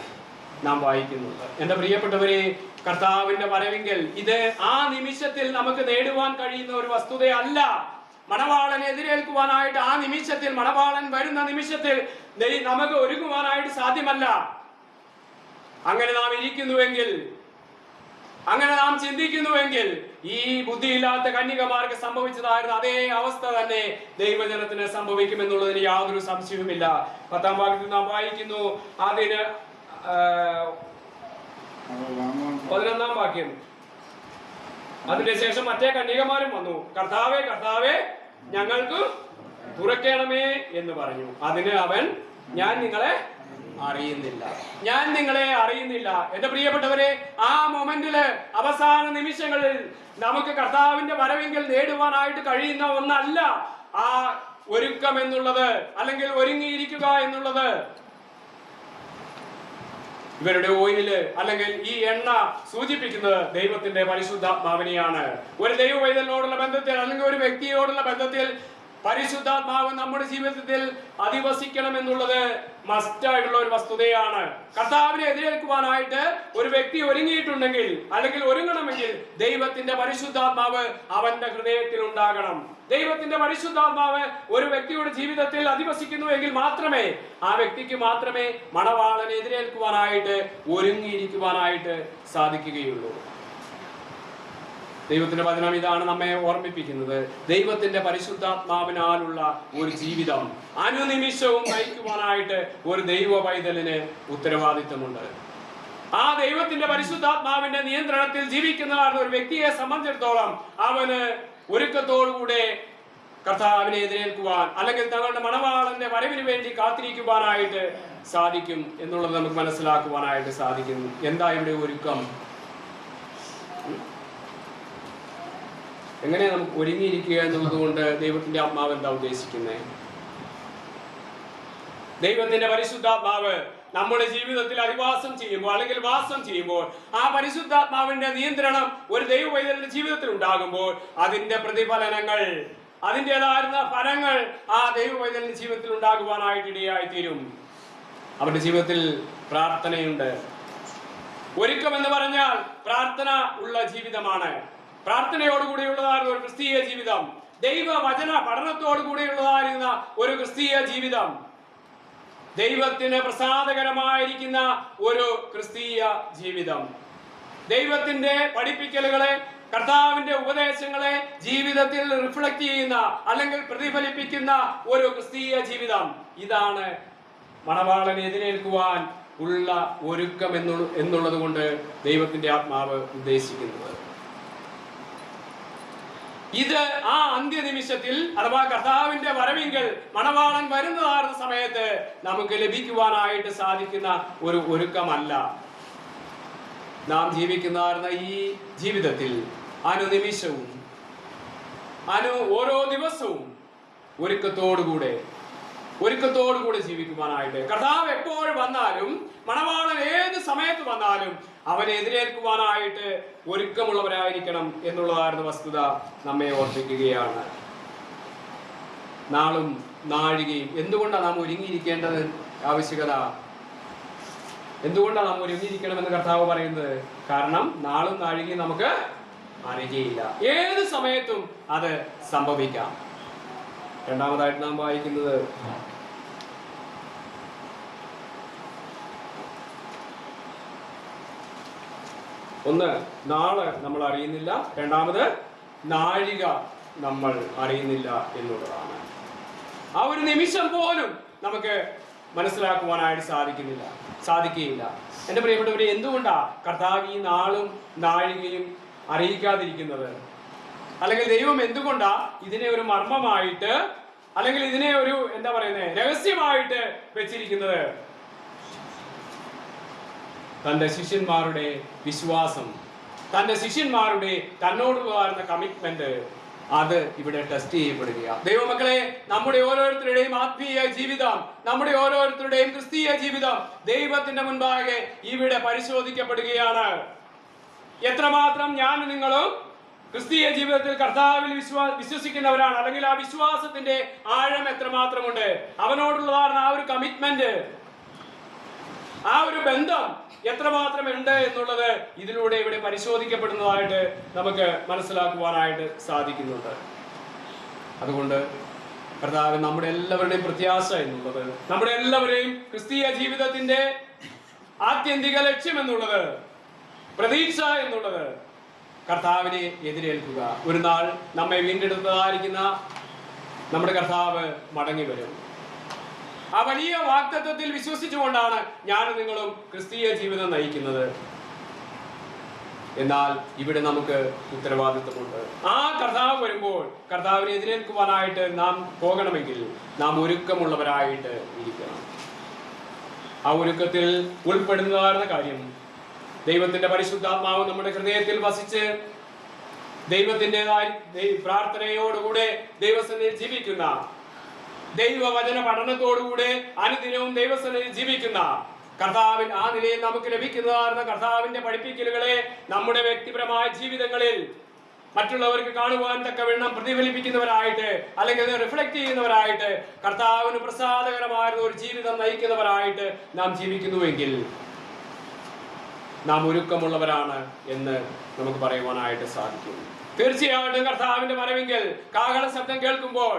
നാം വായിക്കുന്നുണ്ട്. എന്റെ പ്രിയപ്പെട്ടവരെ, കർത്താവിന്റെ വരവെങ്കിൽ ഇത് ആ നിമിഷത്തിൽ നമുക്ക് നേടുവാൻ കഴിയുന്ന ഒരു വസ്തുതയല്ല. മണവാളനെ എതിരേൽക്കുവാനായിട്ട് ആ നിമിഷത്തിൽ, മണവാളൻ വരുന്ന നിമിഷത്തിൽ നമുക്ക് ഒരുങ്ങുവാനായിട്ട് സാധ്യമല്ല. അങ്ങനെ നാം ഇരിക്കുന്നുവെങ്കിൽ, അങ്ങനെ നാം ചിന്തിക്കുന്നുവെങ്കിൽ, ഈ ബുദ്ധിയില്ലാത്ത കന്യകമാർക്ക് സംഭവിച്ചതായിരുന്ന അതേ അവസ്ഥ തന്നെ ദൈവജനത്തിന് സംഭവിക്കുമെന്നുള്ളതിന് യാതൊരു സംശയവുമില്ല. 10-ാം വാക്യത്തിൽ നാം വായിക്കുന്നു. അതിന് 11-ാം വാക്യം. അതിനുശേഷം മറ്റേ കന്യകമാരും വന്നു, കർത്താവേ കർത്താവേ ഞങ്ങൾക്ക് തുറക്കണമേ എന്ന് പറഞ്ഞു. അതിന് അവൻ, ഞാൻ നിങ്ങളെ അറിയുന്നില്ല. എന്റെ പ്രിയപ്പെട്ടവരെ, ആ മൊമെന്റില്, അവസാന നിമിഷങ്ങളിൽ നമുക്ക് കർത്താവിന്റെ വരവെങ്കിൽ നേടുവാനായിട്ട് കഴിയുന്ന ഒന്നല്ല ആ ഒരുക്കം എന്നുള്ളത്, അല്ലെങ്കിൽ ഒരുങ്ങിയിരിക്കുക എന്നുള്ളത്. ഇവരുടെ ഓയില് അല്ലെങ്കിൽ ഈ എണ്ണ സൂചിപ്പിക്കുന്നത് ദൈവത്തിന്റെ പരിശുദ്ധാത്മാവിനെയാണ്. ഒരു ദൈവ പൈതലിനോടുള്ള ബന്ധത്തിൽ, അല്ലെങ്കിൽ ഒരു വ്യക്തിയോടുള്ള ബന്ധത്തിൽ പരിശുദ്ധാത്മാവ് നമ്മുടെ ജീവിതത്തിൽ അധിവസിക്കണം എന്നുള്ളത് മസ്റ്റായിട്ടുള്ള ഒരു വസ്തുതയാണ്. കർത്താവിനെ എതിരേൽക്കുവാനായിട്ട് ഒരു വ്യക്തി ഒരുങ്ങിയിട്ടുണ്ടെങ്കിൽ അല്ലെങ്കിൽ ഒരുങ്ങണമെങ്കിൽ ദൈവത്തിന്റെ പരിശുദ്ധാത്മാവ് അവന്റെ ഹൃദയത്തിൽ ഉണ്ടാകണം. ദൈവത്തിന്റെ പരിശുദ്ധാത്മാവ് ഒരു വ്യക്തിയുടെ ജീവിതത്തിൽ അധിവസിക്കുന്നു എങ്കിൽ മാത്രമേ ആ വ്യക്തിക്ക് മാത്രമേ മണവാളനെ എതിരേൽക്കുവാനായിട്ട് ഒരുങ്ങിയിരിക്കുവാനായിട്ട് സാധിക്കുകയുള്ളൂ. ദൈവത്തിന്റെ വചനം ഇതാണ് നമ്മെ ഓർമ്മിപ്പിക്കുന്നത്. ദൈവത്തിന്റെ പരിശുദ്ധാത്മാവിനാലുള്ള ഒരു ജീവിതം അനുനിമിഷവും നയിക്കുവാനായിട്ട് ഒരു ദൈവ പൈതലിന് ഉത്തരവാദിത്തമുണ്ട്. ആ ദൈവത്തിന്റെ പരിശുദ്ധാത്മാവിന്റെ നിയന്ത്രണത്തിൽ ജീവിക്കുന്ന ഒരു വ്യക്തിയെ സംബന്ധിച്ചിടത്തോളം അവന് ഒരുക്കത്തോടുകൂടെ കർത്താവിനെ എതിരേൽക്കുവാൻ അല്ലെങ്കിൽ തങ്ങളുടെ മണവാളന്റെ വരവിന് വേണ്ടി കാത്തിരിക്കുവാനായിട്ട് സാധിക്കും എന്നുള്ളത് നമുക്ക് മനസ്സിലാക്കുവാനായിട്ട് സാധിക്കും. എന്താ ഇവിടെ ഒരുക്കം? എങ്ങനെ നമുക്ക് ഒരുങ്ങിയിരിക്കുക എന്നുള്ളത് കൊണ്ട് ദൈവത്തിന്റെ ആത്മാവ് എന്താ ഉദ്ദേശിക്കുന്നത്? ദൈവത്തിന്റെ പരിശുദ്ധാത്മാവ് നമ്മുടെ ജീവിതത്തിൽ അധിവാസം ചെയ്യുമ്പോൾ അല്ലെങ്കിൽ വാസം ചെയ്യുമ്പോൾ ആ പരിശുദ്ധാത്മാവിന്റെ നിയന്ത്രണം ഒരു ദൈവവൈദ്യരുടെ ജീവിതത്തിൽ ഉണ്ടാകുമ്പോൾ അതിന്റെ പ്രതിഫലനങ്ങൾ, അതിൻ്റെതായിരുന്ന ഫലങ്ങൾ ആ ദൈവവൈദ്യരുടെ ജീവിതത്തിൽ ഉണ്ടാകുവാനായിട്ട് ഇടയായി തീരും. അവരുടെ ജീവിതത്തിൽ പ്രാർത്ഥനയുണ്ട്. ഒരുക്കം എന്ന് പറഞ്ഞാൽ പ്രാർത്ഥന ഉള്ള ജീവിതമാണ്. പ്രാർത്ഥനയോടുകൂടിയുള്ളതായിരുന്ന ഒരു ക്രിസ്തീയ ജീവിതം, ദൈവവചന പഠനത്തോടു കൂടിയുള്ളതായിരുന്ന ഒരു ക്രിസ്തീയ ജീവിതം, ദൈവത്തിന് പ്രസാദകരമായിരിക്കുന്ന ഒരു ക്രിസ്തീയ ജീവിതം, ദൈവത്തിന്റെ പഠിപ്പിക്കലുകളെ, കർത്താവിന്റെ ഉപദേശങ്ങളെ ജീവിതത്തിൽ റിഫ്ലക്ട് ചെയ്യുന്ന അല്ലെങ്കിൽ പ്രതിഫലിപ്പിക്കുന്ന ഒരു ക്രിസ്തീയ ജീവിതം, ഇതാണ് മണവാളനെ എതിരേൽക്കുവാൻ ഉള്ള ഒരുക്കം എന്നുള്ളത് കൊണ്ട് ദൈവത്തിന്റെ ആത്മാവ് ഉദ്ദേശിക്കുന്നത്. ഇത് ആ അന്ത്യനിമിഷത്തിൽ അഥവാ കർത്താവിന്റെ വരവിങ്കൽ മണവാളൻ വരുന്നതായിരുന്ന സമയത്ത് നമുക്ക് ലഭിക്കുവാനായിട്ട് സാധിക്കുന്ന ഒരു ഒരുക്കമല്ല. നാം ജീവിക്കുന്നതായിരുന്ന ഈ ജീവിതത്തിൽ അനുനിമിഷവും ഓരോ ദിവസവും ഒരുക്കത്തോടുകൂടെ ജീവിക്കുവാനായിട്ട്, കർത്താവ് എപ്പോൾ വന്നാലും മണവാളൻ ഏത് സമയത്ത് വന്നാലും അവനെ എതിരേൽക്കുവാനായിട്ട് ഒരുക്കമുള്ളവരായിരിക്കണം എന്നുള്ളതായിരുന്ന വസ്തുത നമ്മെ ഓർമ്മിപ്പിക്കുകയാണ്. നാളും നാഴികയും എന്തുകൊണ്ടാണ് നാം ഒരുങ്ങിയിരിക്കേണ്ടത് ആവശ്യകത? എന്തുകൊണ്ടാണ് നാം ഒരുങ്ങിയിരിക്കണമെന്ന് കർത്താവ് പറയുന്നത്? കാരണം നാളും നാഴികയും നമുക്ക് അറിയുകയില്ല, ഏത് സമയത്തും അത് സംഭവിക്കാം. രണ്ടാമതായിട്ട് നാം വായിക്കുന്നത് ഒന്ന്, നാളെ നമ്മൾ അറിയുന്നില്ല. രണ്ടാമത്, നാഴിക നമ്മൾ അറിയുന്നില്ല എന്നുള്ളതാണ്. ആ ഒരു നിമിഷം പോലും നമുക്ക് മനസ്സിലാക്കുവാനായിട്ട് സാധിക്കുകയില്ല. എൻ്റെ പ്രിയപ്പെട്ടവരെ, എന്തുകൊണ്ടാ കർത്താവ് ഈ നാളും നാഴികയും അറിയിക്കാതിരിക്കുന്നത്? അല്ലെങ്കിൽ ദൈവം എന്തുകൊണ്ടാ ഇതിനെ ഒരു മർമ്മമായിട്ട് അല്ലെങ്കിൽ ഇതിനെ ഒരു രഹസ്യമായിട്ട് വെച്ചിരിക്കുന്നത്? തന്റെ ശിഷ്യന്മാരുടെ വിശ്വാസം, തന്റെ ശിഷ്യന്മാരുടെ തന്നോടുള്ള കമ്മിറ്റ്മെന്റ്, അത് ഇവിടെ ടെസ്റ്റ് ചെയ്യപ്പെടുക. ദൈവമക്കളെ, നമ്മുടെ ഓരോരുത്തരുടെയും ആത്മീയ ജീവിതം, നമ്മുടെ ഓരോരുത്തരുടെയും ക്രിസ്തീയ ജീവിതം ദൈവത്തിന്റെ മുൻപാകെ ഇവിടെ പരിശോധിക്കപ്പെടുകയാണ്. എത്രമാത്രം ഞാൻ നിങ്ങളും ക്രിസ്തീയ ജീവിതത്തിൽ കർത്താവിൽ വിശ്വസിക്കുന്നവരാണ്, അല്ലെങ്കിൽ ആ വിശ്വാസത്തിന്റെ ആഴം എത്രമാത്രമുണ്ട്, അവനോടുള്ളതാണ് ആ ഒരു കമ്മിറ്റ്മെന്റ്, ആ ഒരു ബന്ധം എത്രമാത്രം ഉണ്ട് എന്നുള്ളത് ഇതിലൂടെ ഇവിടെ പരിശോധിക്കപ്പെടുന്നതായിട്ട് നമുക്ക് മനസ്സിലാക്കുവാനായിട്ട് സാധിക്കുന്നുണ്ട്. അതുകൊണ്ട് കർത്താവ് നമ്മുടെ എല്ലാവരുടെയും പ്രത്യാശ എന്നുള്ളത്, നമ്മുടെ എല്ലാവരെയും ക്രിസ്തീയ ജീവിതത്തിന്റെ ആത്യന്തിക ലക്ഷ്യം എന്നുള്ളത്, പ്രതീക്ഷ എന്നുള്ളത് കർത്താവിനെ എതിരേൽക്കുക. ഒരു നാൾ നമ്മെ വീണ്ടെടുത്തതായിരിക്കുന്ന നമ്മുടെ കർത്താവ് മടങ്ങി വരും. ആ വലിയ വാഗ്ദത്തത്തിൽ വിശ്വസിച്ചുകൊണ്ടാണ് ഞാനും നിങ്ങളും ക്രിസ്തീയ ജീവിതം നയിക്കുന്നത്. എന്നാൽ ഇവിടെ നമുക്ക് ഉത്തരവാദിത്വമുണ്ട്. ആ കർത്താവ് വരുമ്പോൾ കർത്താവിനെ എതിരേൽക്കുവാനായിട്ട് നാം പോകണമെങ്കിൽ നാം ഒരുക്കമുള്ളവരായിട്ട് ഇരിക്കണം. ആ ഒരുക്കത്തിൽ ഉൾപ്പെടുന്നതായിരുന്ന കാര്യം, ദൈവത്തിന്റെ പരിശുദ്ധാത്മാവ് നമ്മുടെ ഹൃദയത്തിൽ വസിച്ച് ദൈവത്തിൻ്റെതായ പ്രാർത്ഥനയോടുകൂടെ ദൈവസന്നിധിയിൽ ജീവിക്കുന്ന, ദൈവവചന പഠനത്തോടുകൂടെ അനുദിനവും ദൈവസന്നിധിയിൽ ജീവിക്കുന്ന കർത്താവിൽ ആ നിലയിൽ നമുക്ക് ലഭിക്കുന്നതായിരുന്ന കർത്താവിന്റെ പഠിപ്പിക്കലുകളെ നമ്മുടെ വ്യക്തിപരമായ ജീവിതങ്ങളിൽ മറ്റുള്ളവർക്ക് കാണുവാൻ തക്കവണ്ണം പ്രതിഫലിപ്പിക്കുന്നവരായിട്ട്, അല്ലെങ്കിൽ റിഫ്ലക്ട് ചെയ്യുന്നവരായിട്ട്, കർത്താവിന് പ്രസാദകരമായിരുന്ന ഒരു ജീവിതം നയിക്കുന്നവരായിട്ട് നാം ജീവിക്കുന്നുവെങ്കിൽ നാം ഒരുക്കമുള്ളവരാണ് എന്ന് നമുക്ക് പറയുവാനായിട്ട് സാധിക്കും. തീർച്ചയായിട്ടും കർത്താവിന്റെ വരവെങ്കിൽ കാഹള ശബ്ദം കേൾക്കുമ്പോൾ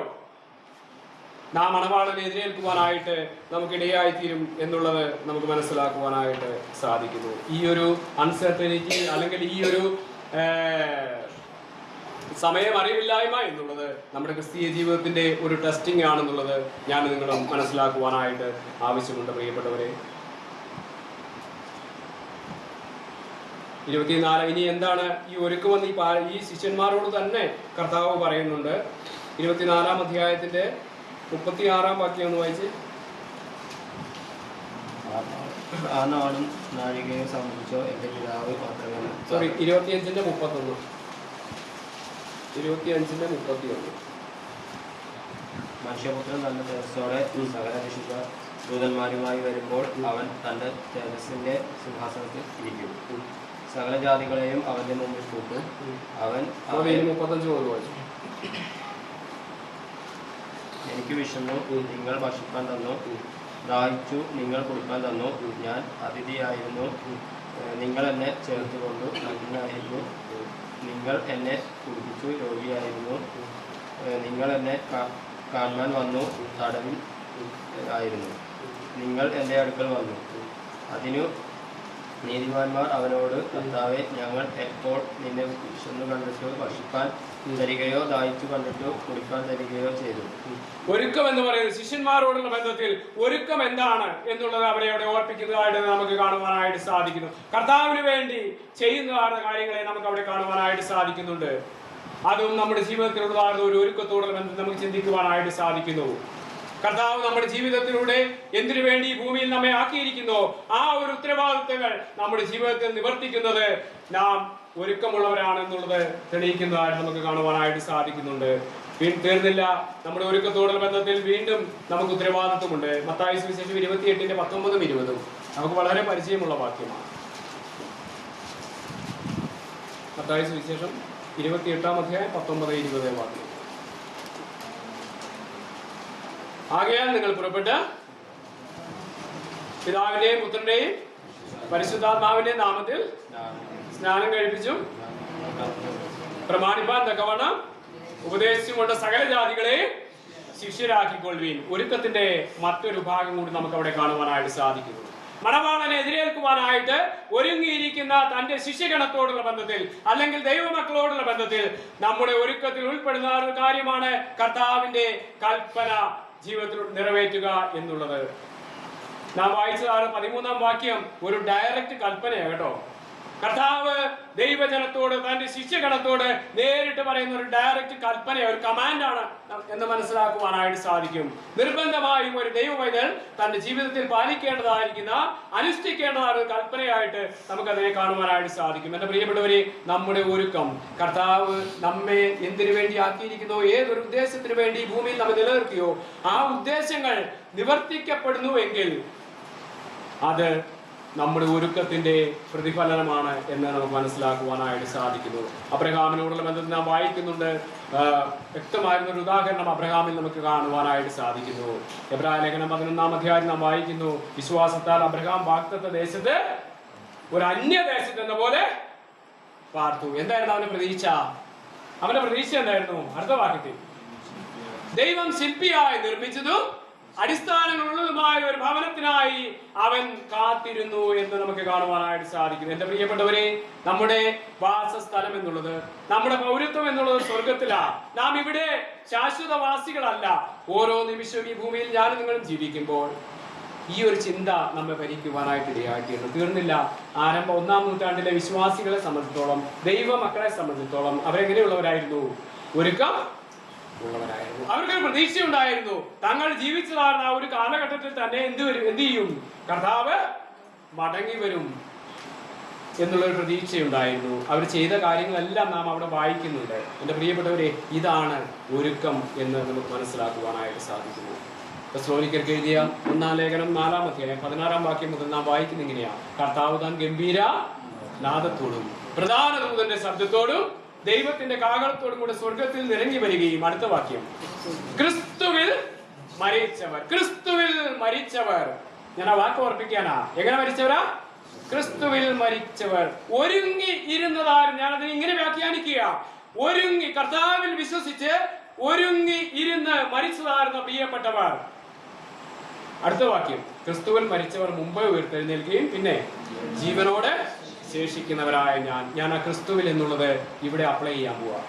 നാം മണവാളനെ എതിരേൽക്കുവാനായിട്ട് നമുക്കിടയായിത്തീരും എന്നുള്ളത് നമുക്ക് മനസ്സിലാക്കുവാനായിട്ട് സാധിക്കുന്നു. ഈ ഒരു അൺസർട്ടനിറ്റി അല്ലെങ്കിൽ ഈ ഒരു സമയം അറിവില്ലായ്മ എന്നുള്ളത് നമ്മുടെ ക്രിസ്തീയ ജീവിതത്തിന്റെ ഒരു ടെസ്റ്റിംഗ് ആണെന്നുള്ളത് ഞാൻ നിങ്ങളും മനസ്സിലാക്കുവാനായിട്ട് ആവശ്യമുണ്ട് പ്രിയപ്പെട്ടവരെ. 24 ഇനി എന്താണ് ഈ ഒരുക്കുമെന്ന് ഈ ശിഷ്യന്മാരോട് തന്നെ കർത്താവ് പറയുന്നുണ്ട്. 24-ാം അധ്യായത്തിന്റെ 36-ാം വാക്യം ഒന്ന് വായിച്ച്. ആ നാളും നാഴികയെ സംബന്ധിച്ചോ എന്റെ പിതാവ് മാത്രമേ. സോറി, 25-ന്റെ 31. 25-ന്റെ 31. മനുഷ്യപുത്രൻ തന്റെ തേജസ്സോടെ സകല വിശുദ്ധ ദൂതന്മാരുമായി വരുമ്പോൾ അവൻ തന്റെ തേജസ്സിന്റെ സിംഹാസനത്തിൽ ഇരിക്കും. സകല ജാതികളെയും അവന്റെ മുമ്പിൽ കൂട്ടും. അവൻ 35 എനിക്ക് വിശന്നു, നിങ്ങൾ ഭക്ഷിക്കാൻ തന്നു. ദാഹിച്ചു, നിങ്ങൾ കുടിക്കാൻ തന്നു. ഞാൻ അതിഥിയായിരുന്നു, നിങ്ങൾ എന്നെ ചേർത്തുകൊണ്ടു. നഗ്നനായിരുന്നു, നിങ്ങൾ എന്നെ കുടിപ്പിച്ചു. രോഗിയായിരുന്നു, നിങ്ങൾ എന്നെ കാണാൻ വന്നു. തടവിൽ ആയിരുന്നു, നിങ്ങൾ എൻ്റെ അടുക്കൽ വന്നു. അതിനു നീതിമാന്മാർ അവനോട്, കർത്താവേ, ഞങ്ങൾ എപ്പോൾ നിന്നെ വിശന്നു കണ്ടിട്ട് ഭക്ഷിക്കാൻ തരികയോ ദാഹിച്ചു കണ്ടിട്ട് കുടിക്കാൻ തരികയോ ചെയ്തു? ഒരുക്കം എന്ന് പറയുന്നത് ശിഷ്യന്മാരോടുള്ള ബന്ധത്തിൽ ഒരുക്കം എന്താണ് എന്നുള്ളത് അവരെ അവിടെ ഓർപ്പിക്കുന്നതായിട്ട് നമുക്ക് കാണുവാനായിട്ട് സാധിക്കുന്നു. കർത്താവിന് വേണ്ടി ചെയ്യുന്ന കാര്യങ്ങളെ നമുക്ക് അവിടെ കാണുവാനായിട്ട് സാധിക്കുന്നുണ്ട്. അതും നമ്മുടെ ജീവിതത്തിലുള്ളതായിരുന്ന ഒരു ഒരുക്കത്തോടുള്ള ബന്ധം നമുക്ക് ചിന്തിക്കുവാനായിട്ട് സാധിക്കുന്നു. കർത്താവ് നമ്മുടെ ജീവിതത്തിലൂടെ എന്തിനു വേണ്ടി ഈ ഭൂമിയിൽ നമ്മെ ആക്കിയിരിക്കുന്നു, ആ ഒരു ഉത്തരവാദിത്തങ്ങൾ നമ്മുടെ ജീവിതത്തിൽ നിവർത്തിക്കുന്നത് നാം ഒരുക്കമുള്ളവരാണെന്നുള്ളത് തെളിയിക്കുന്നതായിട്ട് നമുക്ക് കാണുവാനായിട്ട് സാധിക്കുന്നുണ്ട്. തീർന്നില്ല, നമ്മുടെ ഒരുക്കത്തോടുള്ള ബന്ധത്തിൽ വീണ്ടും നമുക്ക് ഉത്തരവാദിത്വമുണ്ട്. മത്തായി സുവിശേഷം 28-ന്റെ 19-ഉം 20-ഉം നമുക്ക് വളരെ പരിചയമുള്ള വാക്യമാണ്. മത്തായി സുവിശേഷം 28-ാം അധ്യായം 19-20 വാക്യം. ആകയാൽ നിങ്ങൾ പുറപ്പെട്ട് പിതാവിന്റെയും പുത്രന്റെയും പരിശുദ്ധാത്മാവിന്റെയും നാമത്തിൽ സ്നാനം കഴിപ്പിച്ചും പ്രമാണിപ്പാൻ തക്കവണ്ണം ഉപദേശിച്ചുകൊണ്ട് സകല ജാതികളെയും ശിഷ്യരാക്കിക്കൊള്ളുവീൻ. ഒരുക്കത്തിന്റെ മറ്റൊരു ഭാഗം കൂടി നമുക്ക് അവിടെ കാണുവാനായിട്ട് സാധിക്കുന്നു. മണവാളനെ എതിരേൽക്കുവാനായിട്ട് ഒരുങ്ങിയിരിക്കുന്ന തന്റെ ശിഷ്യഗണത്തോടുള്ള ബന്ധത്തിൽ അല്ലെങ്കിൽ ദൈവമക്കളോടുള്ള ബന്ധത്തിൽ നമ്മുടെ ഒരുക്കത്തിൽ ഉൾപ്പെടുന്ന ഒരു കാര്യമാണ് കർത്താവിന്റെ കൽപ്പന ജീവിതത്തിൽ നിറവേറ്റുക എന്നുള്ളത്. നാം വായിച്ചതാണ് 13-ാം വാക്യം ഒരു ഡയറക്റ്റ് കൽപ്പനയാണ് കേട്ടോ. കർത്താവ് ദൈവജനത്തോട് തന്റെ ശിഷ്യഗണത്തോട് നേരിട്ട് പറയുന്ന ഒരു ഡയറക്റ്റ് കൽപ്പന, ഒരു കമാൻഡാണ് എന്ന് മനസ്സിലാക്കുവാനായിട്ട് സാധിക്കും. നിർബന്ധമായും ഒരു ദൈവവൈതൽ തന്റെ ജീവിതത്തിൽ പാലിക്കേണ്ടതായിരിക്കുന്ന അനുഷ്ഠിക്കേണ്ടതായ ഒരു കൽപ്പനയായിട്ട് നമുക്കതിനെ കാണുവാനായിട്ട് സാധിക്കും. എന്റെ പ്രിയപ്പെട്ടവരെ, നമ്മുടെ ഒരുക്കം കർത്താവ് നമ്മെ എന്തിനു വേണ്ടി ആക്കിയിരിക്കുന്നോ, ഏതൊരു ഉദ്ദേശത്തിന് വേണ്ടി ഭൂമിയിൽ നമ്മെ നിലനിർത്തിയോ ആ ഉദ്ദേശങ്ങൾ നിവർത്തിക്കപ്പെടുന്നുവെങ്കിൽ അത് നമ്മുടെ ഒരുക്കത്തിന്റെ പ്രതിഫലനമാണ് എന്ന് നമുക്ക് മനസ്സിലാക്കുവാനായിട്ട് സാധിക്കുന്നു. അബ്രഹാമിനോടുള്ള ബന്ധത്തിൽ നാം വായിക്കുന്നുണ്ട്. വ്യക്തമായിരുന്ന ഒരു ഉദാഹരണം അബ്രഹാമിൽ നമുക്ക് കാണുവാനായിട്ട് സാധിക്കുന്നു. എബ്രായ ലേഖനം 11-ാം അധ്യായം നാം വായിക്കുന്നു, വിശ്വാസത്താൽ അബ്രഹാം വാഗ്ദത്ത ദേശത്ത് ഒരു അന്യദേശത്ത് എന്ന പോലെ പാർത്തു. എന്തായിരുന്നു അവന്റെ പ്രതീക്ഷ? അവന്റെ പ്രതീക്ഷ എന്തായിരുന്നു? അടുത്ത വാക്യത്തിൽ, ദൈവം ശില്പിയായി നിർമ്മിച്ചതും അടിസ്ഥാനങ്ങളുള്ളതുമായ ഒരു ഭവനത്തിനായി അവൻ കാത്തിരുന്നു എന്ന് നമുക്ക് കാണുവാനായിട്ട് സാധിക്കുന്നു. എന്റെ പ്രിയപ്പെട്ടവരെ, നമ്മുടെ വാസസ്ഥലം എന്നുള്ളത്, നമ്മുടെ പൗരത്വം എന്നുള്ളത് സ്വർഗത്തിലാണ്. നാം ഇവിടെ ശാശ്വതവാസികളല്ല. ഓരോ നിമിഷവും ഈ ഭൂമിയിൽ ഞാനും നിങ്ങളും ജീവിക്കുമ്പോൾ ഈ ഒരു ചിന്ത നമ്മെ ഭരിക്കുവാനായിട്ട് ഇടയാക്കിയിരുന്നു. തീർന്നില്ല, 1-ാം നൂറ്റാണ്ടിലെ വിശ്വാസികളെ സംബന്ധിച്ചിടത്തോളം, ദൈവമക്കളെ സംബന്ധിച്ചിടത്തോളം അവരെങ്ങനെയുള്ളവരായിരുന്നു? ഒരുക്കം ഉള്ളവരായിരുന്നു. അവർക്കൊരു പ്രതീക്ഷ ഉണ്ടായിരുന്നു. തങ്ങൾ ജീവിച്ചതാണ് ആ ഒരു കാലഘട്ടത്തിൽ തന്നെ എന്ത് ചെയ്യും? കർത്താവ് മടങ്ങി വരും എന്നുള്ളൊരു പ്രതീക്ഷയുണ്ടായിരുന്നു. അവർ ചെയ്ത കാര്യങ്ങളെല്ലാം നാം അവിടെ വായിക്കുന്നുണ്ട്. എൻ്റെ പ്രിയപ്പെട്ടവരെ, ഇതാണ് ഒരുക്കം എന്ന് നമുക്ക് മനസ്സിലാക്കുവാനായിട്ട് സാധിക്കുന്നു. തെസ്സലോനിക്കർക്ക് എഴുതിയ 1-ാം ലേഖനം 4-ാം അധ്യായം 16-ാം വാക്യം മുതൽ നാം വായിക്കുന്ന ഇങ്ങനെയാണ്, കർത്താവ് താൻ ഗംഭീര നാദത്തോടും പ്രധാന ദൂതന്റെ ശബ്ദത്തോടും ദൈവത്തിന്റെ കാഹളത്തോടും കൂടെ സ്വർഗത്തിൽ നിറങ്ങി വരികയും. അടുത്ത വാക്യം, ക്രിസ്തുവിൽ മരിച്ചവർ. ക്രിസ്തുവിൽ മരിച്ചവർ. ഞാൻ ആ വാക്ക് ഓർപ്പിക്കാനാ. എങ്ങനെ മരിച്ചവരാ? ക്രിസ്തുവിൽ മരിച്ചവർ. ഒരുങ്ങി ഇരുന്നതാരും. ഞാനതിനെ ഇങ്ങനെ വ്യാഖ്യാനിക്കുക, ഒരുങ്ങി കർത്താവിൽ വിശ്വസിച്ച് ഒരുങ്ങി ഇരുന്ന് മരിച്ചതായിരുന്ന പ്രിയപ്പെട്ടവർ. അടുത്ത വാക്യം, ക്രിസ്തുവിൽ മരിച്ചവർ മുമ്പ് ഉയർത്തെഴുന്നേൽക്കുകയും പിന്നെ ജീവനോടെ ശേഷിക്കുന്നവരായ ഞാൻ ആ ക്രിസ്തുവിൽ എന്നുള്ളത് ഇവിടെ അപ്ലൈ ചെയ്യാൻ പോവാ.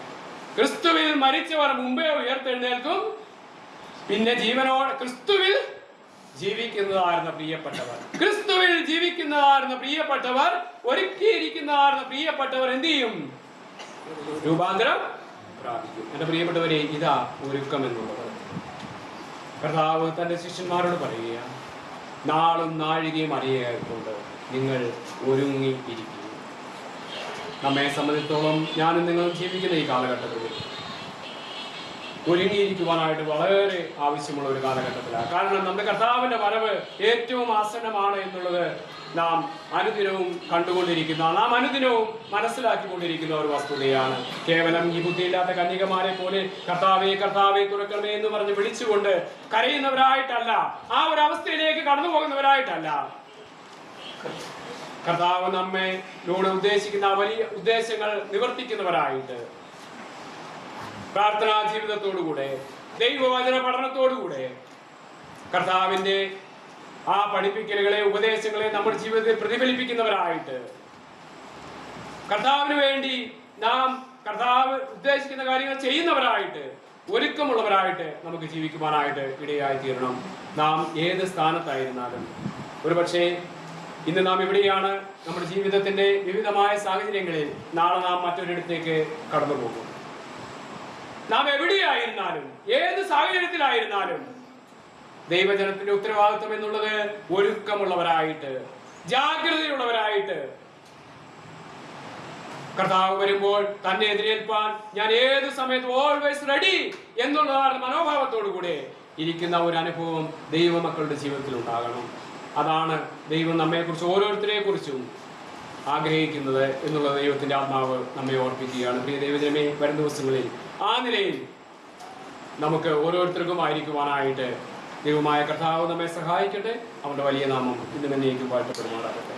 ക്രിസ്തുവിൽ മരിച്ചവർ മുമ്പേ ഉയർത്തെഴുന്നേൽക്കും, പിന്നെ ജീവനോടെ. ക്രിസ്തുവിൽ ജീവിക്കുന്നതായിരുന്ന പ്രിയപ്പെട്ടവർ, ക്രിസ്തുവിൽ ജീവിക്കുന്നതായിരുന്ന പ്രിയപ്പെട്ടവർ, ഒരുക്കിയിരിക്കുന്നതായിരുന്ന പ്രിയപ്പെട്ടവർ എന്ത് ചെയ്യും? രൂപാന്തരം പ്രാപിക്കും. എന്റെ പ്രിയപ്പെട്ടവരെ, ഇതാ ഒരുക്കം എന്നുള്ളത്. കർത്താവ് തന്റെ ശിഷ്യന്മാരോട് പറയുക, നാളും നാഴികയും അറിയായിക്കൊണ്ട് നിങ്ങൾ ഒരുങ്ങി ഇരിക്കുക. നമ്മെ സംബന്ധിച്ചോളം ഞാനും നിങ്ങളും ജീവിക്കുന്ന ഈ കാലഘട്ടത്തിൽ ഒരുങ്ങിയിരിക്കുവാനായിട്ട് വളരെ ആവശ്യമുള്ള ഒരു കാലഘട്ടത്തിലാണ്. കാരണം നമ്മുടെ കർത്താവിന്റെ വരവ് ഏറ്റവും ആസന്നമാണ് എന്നുള്ളത് നാം അനുദിനവും കണ്ടുകൊണ്ടിരിക്കുന്ന, നാം അനുദിനവും മനസ്സിലാക്കിക്കൊണ്ടിരിക്കുന്ന ഒരു വസ്തുതയാണ്. കേവലം ഈ ബുദ്ധിയില്ലാത്ത കന്യകമാരെ പോലെ കർത്താവേ കർത്താവേ തുറക്കണമേ എന്ന് പറഞ്ഞ് വിളിച്ചുകൊണ്ട് കരയുന്നവരായിട്ടല്ല, ആ ഒരു അവസ്ഥയിലേക്ക് കടന്നു പോകുന്നവരായിട്ടല്ല. കർത്താവ് നമ്മോട് ഉദ്ദേശിക്കുന്ന വലിയ ഉദ്ദേശങ്ങൾ നിവർത്തിക്കുന്നവരായിട്ട്, പ്രാർത്ഥനാ ജീവിതത്തോടുകൂടെ, ദൈവവചന പഠനത്തോടുകൂടെ, കർത്താവിന്റെ ആ പഠിപ്പിക്കലുകളെ, ഉപദേശങ്ങളെ നമ്മുടെ ജീവിതത്തിൽ പ്രതിഫലിപ്പിക്കുന്നവരായിട്ട്, കർത്താവിന് വേണ്ടി നാം കർത്താവ് ഉദ്ദേശിക്കുന്ന കാര്യങ്ങൾ ചെയ്യുന്നവരായിട്ട്, ഒരുക്കമുള്ളവരായിട്ട് നമുക്ക് ജീവിക്കുവാനായിട്ട് ഇടയായി തീരണം. നാം ഏത് സ്ഥാനത്തായിരുന്നാലും, ഒരുപക്ഷെ ഇന്ന് നാം എവിടെയാണ്, നമ്മുടെ ജീവിതത്തിന്റെ വിവിധമായ സാഹചര്യങ്ങളിൽ നാളെ നാം മറ്റൊരിടത്തേക്ക് കടന്നു പോകും. നാം എവിടെയായിരുന്നാലും, ഏത് സാഹചര്യത്തിലായിരുന്നാലും, ദൈവജനത്തിന്റെ ഉത്തരവാദിത്വം എന്നുള്ളത് ഒരുക്കമുള്ളവരായിട്ട്, ജാഗ്രതയുള്ളവരായിട്ട്, കർത്താവ് വരുമ്പോൾ തന്നെ എതിരേൽപ്പാൻ ഞാൻ ഏത് സമയത്തും ഓൾവേസ് റെഡി എന്നുള്ള മനോഭാവത്തോടു കൂടെ ഇരിക്കുന്ന ഒരു അനുഭവം ദൈവമക്കളുടെ ജീവിതത്തിൽ ഉണ്ടാകണം. അതാണ് ദൈവം നമ്മെക്കുറിച്ച്, ഓരോരുത്തരെ കുറിച്ചും ആഗ്രഹിക്കുന്നത് എന്നുള്ള ദൈവത്തിന്റെ ആത്മാവ് നമ്മെ ഓർപ്പിക്കുകയാണ്. പ്രിയ ദൈവജനമേ, വരും ദിവസങ്ങളിൽ ആ നിലയിൽ നമുക്ക് ഓരോരുത്തർക്കും ആയിരിക്കുവാനായിട്ട് ദൈവമായ കർത്താവ് നമ്മെ സഹായിക്കട്ടെ. അവന്റെ വലിയ നാമം ഇന്നും എന്നേക്കും വാഴ്ത്തപ്പെടുമാറാകട്ടെ.